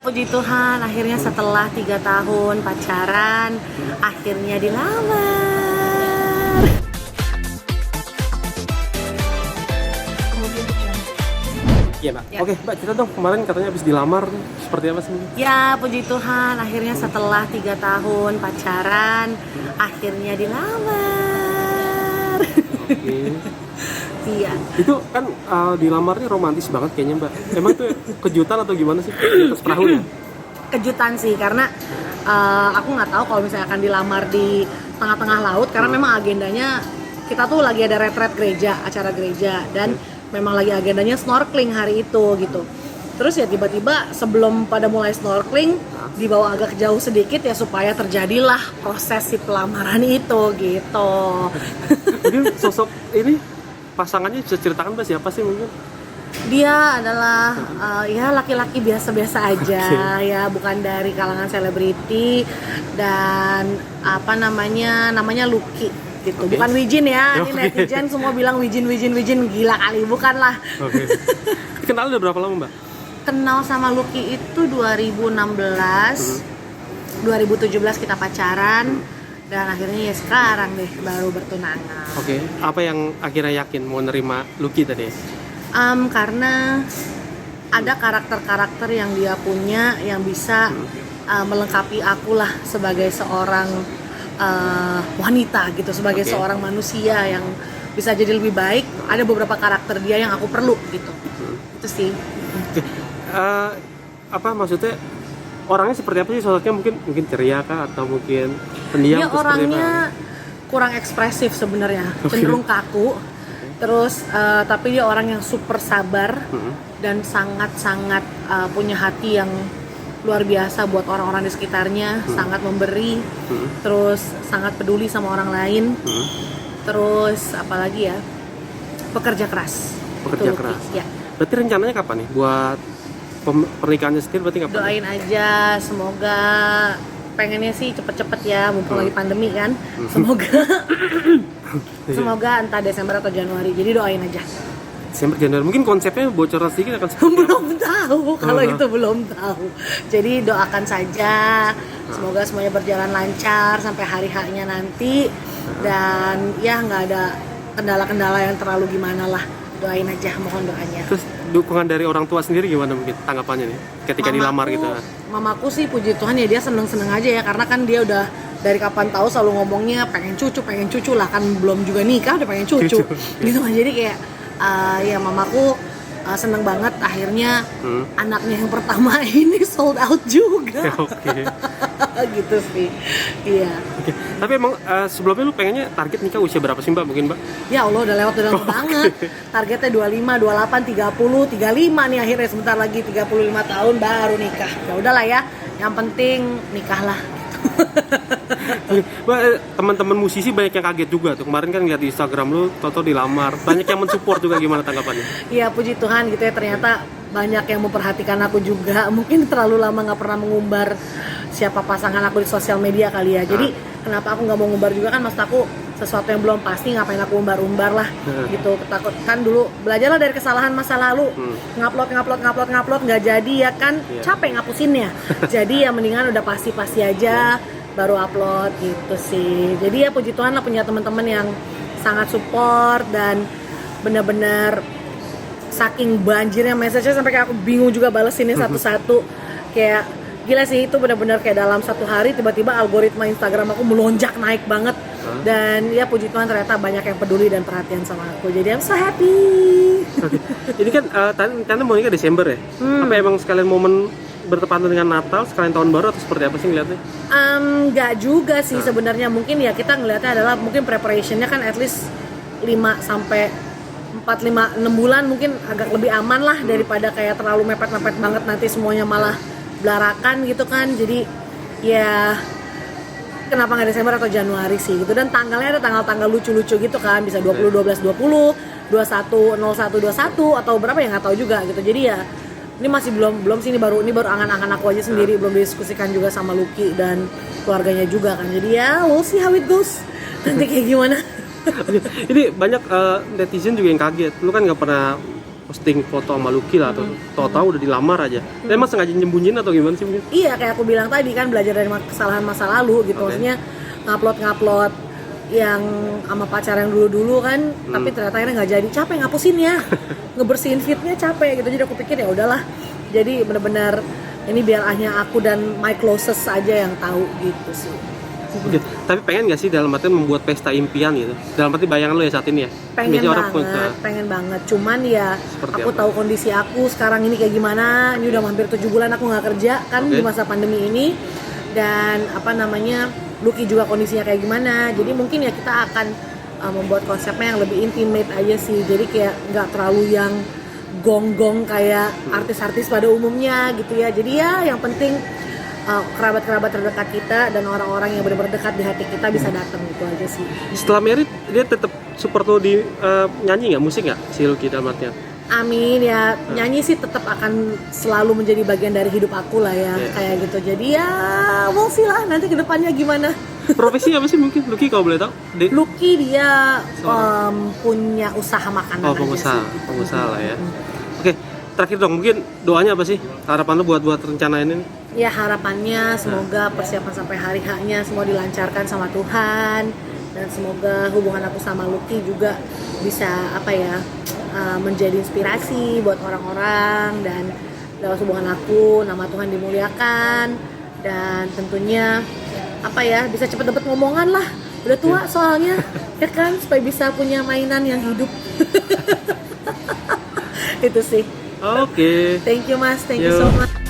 Puji Tuhan, akhirnya setelah 3 tahun pacaran, akhirnya dilamar. Iya Mbak. Ya. Oke Mbak, cerita dong kemarin katanya habis dilamar seperti apa sih? Ya, puji Tuhan, akhirnya setelah 3 tahun pacaran, akhirnya dilamar. Oke. Iya. Itu kan dilamarnya romantis banget kayaknya Mbak. Emang tuh kejutan atau gimana sih di atas perahu ya? Kejutan sih, karena aku nggak tahu kalau misalnya akan dilamar di tengah-tengah laut, karena memang agendanya kita tuh lagi ada retret gereja, acara gereja, dan memang lagi agendanya snorkeling hari itu gitu. Terus ya tiba-tiba sebelum pada mulai snorkeling dibawa agak jauh sedikit ya supaya terjadilah proses si pelamaran itu gitu. Mungkin sosok ini pasangannya bisa ceritakan Mbak siapa sih mungkin? Dia adalah ya laki-laki biasa-biasa aja ya, bukan dari kalangan selebriti, dan namanya Lucky gitu. Oke. Bukan Wijin ya. Ini Oke. netizen semua bilang Wijin gila kali, bukan lah. Oke. Kenal udah berapa lama Mbak? Kenal sama Lucky itu 2016. 2017 kita pacaran, dan akhirnya ya sekarang deh baru bertunangan. Oke. Apa yang akhirnya yakin mau nerima Lucky tadi? Karena ada karakter-karakter yang dia punya yang bisa melengkapi aku lah sebagai seorang wanita gitu, sebagai Oke. seorang manusia yang bisa jadi lebih baik. Ada beberapa karakter dia yang aku perlu gitu. Itu sih. Oke. Apa maksudnya orangnya seperti apa sih sosoknya, mungkin ceria kah atau mungkin pendiam? Dia atau seperti orangnya apa? kurang ekspresif sebenarnya, Oke. cenderung kaku. Terus tapi dia orang yang super sabar dan sangat-sangat punya hati yang luar biasa buat orang-orang di sekitarnya, sangat memberi, terus sangat peduli sama orang lain. Terus apalagi ya, pekerja keras. Pekerja Itu keras. Ya. Berarti rencananya kapan nih buat pernikahannya sendiri, berarti kapan? Doain aja, semoga, pengennya sih cepet-cepet ya, mumpung lagi pandemi kan. Semoga entah Desember atau Januari, jadi doain aja. Desember Januari. Mungkin konsepnya bocoran sedikit akan seperti apa? Belum tahu, kalau itu belum tahu. Jadi doakan saja, semoga semuanya berjalan lancar sampai hari H-nya nanti, dan ya nggak ada kendala-kendala yang terlalu gimana lah. Doain aja, mohon doanya. Terus dukungan dari orang tua sendiri gimana mungkin tanggapannya nih ketika dilamar gitu? Mamaku sih puji Tuhan ya, dia seneng-seneng aja ya, karena kan dia udah dari kapan tahu selalu ngomongnya pengen cucu lah, kan belum juga nikah udah pengen cucu. Gitu kan, jadi kayak ya mamaku seneng banget akhirnya anaknya yang pertama ini sold out juga. Oke. Gitu sih. Iya. Oke. Tapi emang sebelumnya lu pengennya target nikah usia berapa sih Mbak mungkin Mbak? Ya Allah, udah lewat lama banget. Targetnya 25, 28, 30, 35 nih akhirnya, sebentar lagi 35 tahun baru nikah. Ya udahlah ya. Yang penting nikahlah. Mbak, teman-teman musisi banyak yang kaget juga tuh. Kemarin kan lihat di Instagram lu toto dilamar. Banyak yang mensupport juga, gimana tanggapannya? Iya, puji Tuhan gitu ya, ternyata banyak yang memperhatikan aku juga. Mungkin terlalu lama nggak pernah mengumbar siapa pasangan aku di sosial media kali ya. Jadi kenapa aku nggak mau ngumbar juga, kan maksud aku sesuatu yang belum pasti, ngapain aku umbar-umbar lah gitu. Takut kan, dulu belajarlah dari kesalahan masa lalu. Ngupload nggak jadi ya kan, capek ngapusinnya. Jadi ya mendingan udah pasti aja baru upload gitu sih. Jadi ya puji Tuhan lah punya teman-teman yang sangat support, dan benar-benar saking banjirnya message-nya sampai kayak aku bingung juga balesinnya satu-satu. Kayak gila sih, itu benar-benar kayak dalam satu hari tiba-tiba algoritma Instagram aku melonjak naik banget. Dan ya puji Tuhan ternyata banyak yang peduli dan perhatian sama aku. Jadi I'm so happy. Oke. Ini kan tante mau nikah Desember ya? Apa emang sekalian momen bertepatan dengan Natal, sekalian tahun baru, atau seperti apa sih ngeliatnya? Nggak juga sih sebenarnya. Mungkin ya kita ngelihatnya adalah mungkin preparationnya kan at least 5 sampai 4, 5, 6 bulan mungkin agak lebih aman lah daripada kayak terlalu mepet-mepet banget nanti semuanya malah belarakan gitu kan. Jadi ya kenapa nggak Desember atau Januari sih gitu. Dan tanggalnya ada tanggal-tanggal lucu-lucu gitu kan, bisa 20, 12, 20, 21, 01, 21 atau berapa ya nggak tahu juga gitu. Jadi ya ini masih belum sih, ini baru angan-angan aku aja sendiri, belum didiskusikan juga sama Lucky dan keluarganya juga kan. Jadi ya we'll see how it goes nanti kayak gimana. Ini banyak netizen juga yang kaget. Lu kan nggak pernah posting foto sama Lucky lah, atau tahu-tahu udah dilamar aja. Emang sengaja nyembunyiin atau gimana sih mungkin? Iya, kayak aku bilang tadi kan, belajar dari kesalahan masa lalu gitu. Oke. Maksudnya ngupload yang sama pacar yang dulu-dulu kan, tapi ternyata akhirnya nggak jadi. Capek ngapusin ya, ngebersihin feednya capek gitu. Jadi aku pikir ya udahlah. Jadi benar-benar ini biar hanya aku dan my closest aja yang tahu gitu sih. Oke. Tapi pengen nggak sih dalam artian membuat pesta impian gitu? Dalam arti bayangan lo ya saat ini ya? Pengen banget. Cuman ya Seperti aku apa? tahu kondisi aku sekarang ini kayak gimana. Ini udah hampir 7 bulan aku nggak kerja kan Oke. di masa pandemi ini. Dan Lucky juga kondisinya kayak gimana. Jadi mungkin ya kita akan membuat konsepnya yang lebih intimate aja sih. Jadi kayak nggak terlalu yang gong-gong kayak artis-artis pada umumnya gitu ya. Jadi ya yang penting kerabat-kerabat terdekat kita dan orang-orang yang benar-benar dekat di hati kita bisa datang, gitu aja sih. Setelah merit dia tetap support lo di nyanyi nggak, musik nggak si Lucky dalam artian? Amin ya, nyanyi sih tetap akan selalu menjadi bagian dari hidup aku lah ya, kayak gitu. Jadi ya we'll see lah nanti kedepannya gimana. Profesi apa sih mungkin Lucky kalau boleh tahu? Lucky dia punya usaha makanan aja pengusaha, sih. pengusaha lah ya. Oke, terakhir dong, mungkin doanya apa sih? Harapan lo buat rencana ini? Ya harapannya semoga persiapan sampai hari H-nya semua dilancarkan sama Tuhan, dan semoga hubungan aku sama Lucky juga bisa menjadi inspirasi buat orang-orang, dan lewat hubungan aku nama Tuhan dimuliakan, dan tentunya bisa cepat dapat ngomongan lah, udah tua soalnya ya kan, supaya bisa punya mainan yang hidup. Itu sih. Oke. Thank you Mas, thank you Yo. so much.